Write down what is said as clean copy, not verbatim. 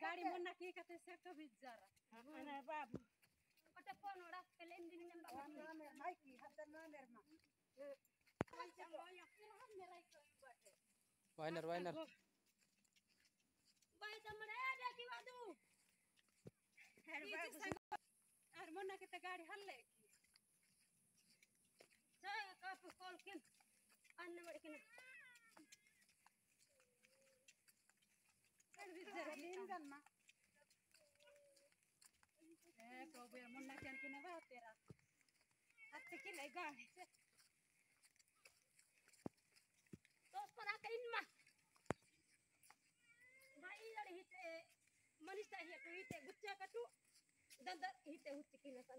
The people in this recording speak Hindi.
गाड़ी मुन्ना की कहते से कभी जरा अरे बाबू ओटे फोन ओड़ा पहले इंजन में बाबू ना माई की हतर ना निर्मा वाइनर भाई तमरे देखी बादू अरे बाबू अरे मुन्ना के गाड़ी हल्ले की चाय कप कॉल के अन्न मड़ के ना इंजन में तो मुन्ना के ना बात तेरा हाथ के ले गाड़ी से तो पर आके इनमा भाई इधर हिते मनीष हिते गुच्चा कटू दंद हिते हुच्ची की ना